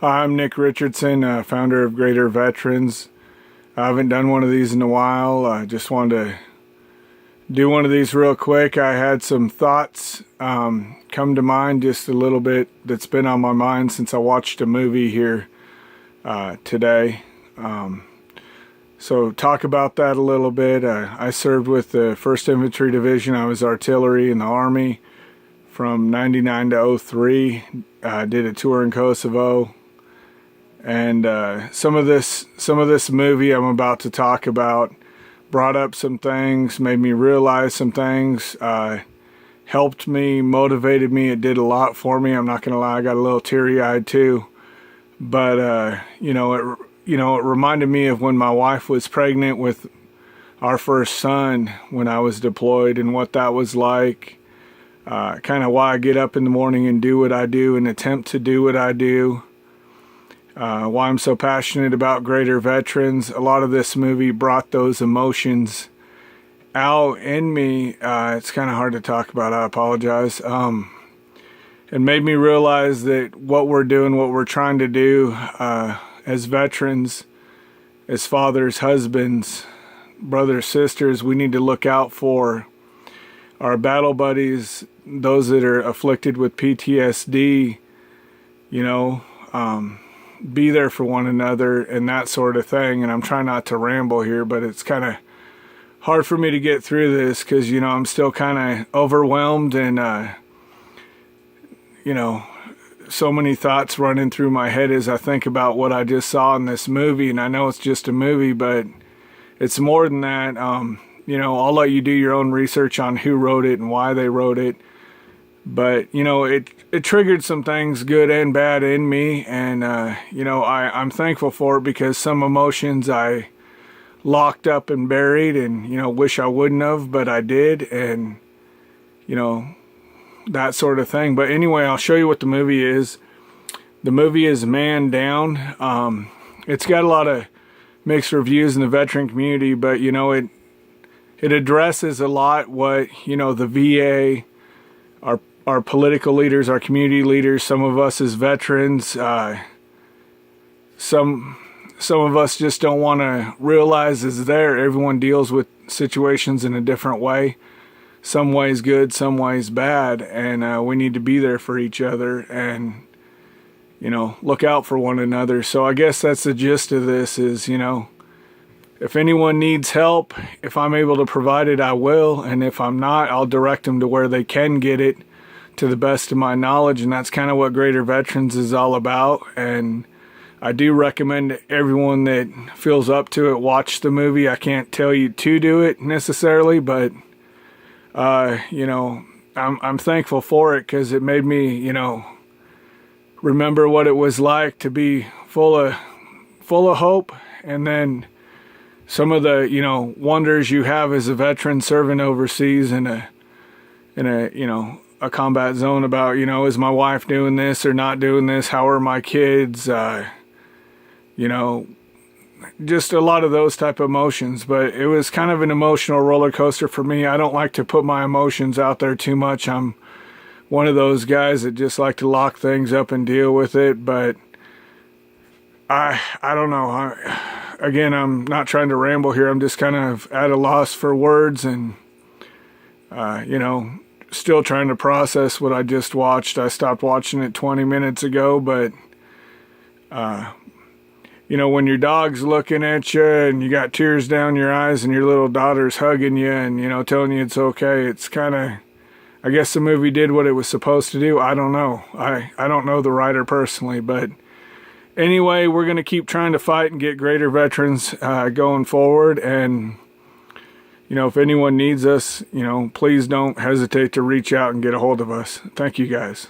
Hi, I'm Nick Richardson, founder of Greater Veterans. I haven't done one of these in a while. I just wanted to do one of these real quick. I had some thoughts come to mind just a little bit that's been on my mind since I watched a movie here today. So talk about that a little bit. I served with the 1st Infantry Division. I was artillery in the Army from 99 to 03. Did a tour in Kosovo. And some of this movie I'm about to talk about brought up some things, made me realize some things, helped me, motivated me. It did a lot for me. I'm not gonna lie, I got a little teary-eyed too. But it reminded me of when my wife was pregnant with our first son when I was deployed, and what that was like. Kind of why I get up in the morning and do what I do and attempt to do what I do. Why I'm so passionate about Greater Veterans. A lot of this movie brought those emotions out in me. It's kind of hard to talk about, I apologize. It made me realize that what we're doing, what we're trying to do as veterans, as fathers, husbands, brothers, sisters, we need to look out for our battle buddies, those that are afflicted with PTSD, be there for one another and that sort of thing. And I'm trying not to ramble here, but it's kind of hard for me to get through this because, I'm still kind of overwhelmed and, so many thoughts running through my head as I think about what I just saw in this movie. And I know it's just a movie, but it's more than that. I'll let you do your own research on who wrote it and why they wrote it. But, it triggered some things, good and bad, in me. And, I'm thankful for it because some emotions I locked up and buried and, wish I wouldn't have, but I did. And, that sort of thing. But anyway, I'll show you what the movie is. The movie is Man Down. It's got a lot of mixed reviews in the veteran community, but, it addresses a lot what, the VA, our political leaders, our community leaders, some of us as veterans, some of us just don't want to realize is there. Everyone deals with situations in a different way. Some ways good, some ways bad, and we need to be there for each other and, look out for one another. So I guess that's the gist of this is, if anyone needs help, if I'm able to provide it, I will. And if I'm not, I'll direct them to where they can get it to the best of my knowledge. And that's kind of what Greater Veterans is all about. And I do recommend everyone that feels up to it, watch the movie. I can't tell you to do it necessarily, but, I'm thankful for it because it made me, remember what it was like to be full of hope. And then some of the, wonders you have as a veteran serving overseas in a combat zone about, is my wife doing this or not doing this? How are my kids? Just a lot of those type of emotions. But it was kind of an emotional roller coaster for me. I don't like to put my emotions out there too much. I'm one of those guys that just like to lock things up and deal with it. But I don't know. Again, I'm not trying to ramble here. I'm just kind of at a loss for words and, still trying to process what I just watched. I stopped watching it 20 minutes ago, but, when your dog's looking at you and you got tears down your eyes and your little daughter's hugging you and, telling you it's okay, it's kind of, I guess the movie did what it was supposed to do. I don't know. I don't know the writer personally, but anyway, we're going to keep trying to fight and get Greater Veterans going forward. And, if anyone needs us, please don't hesitate to reach out and get a hold of us. Thank you, guys.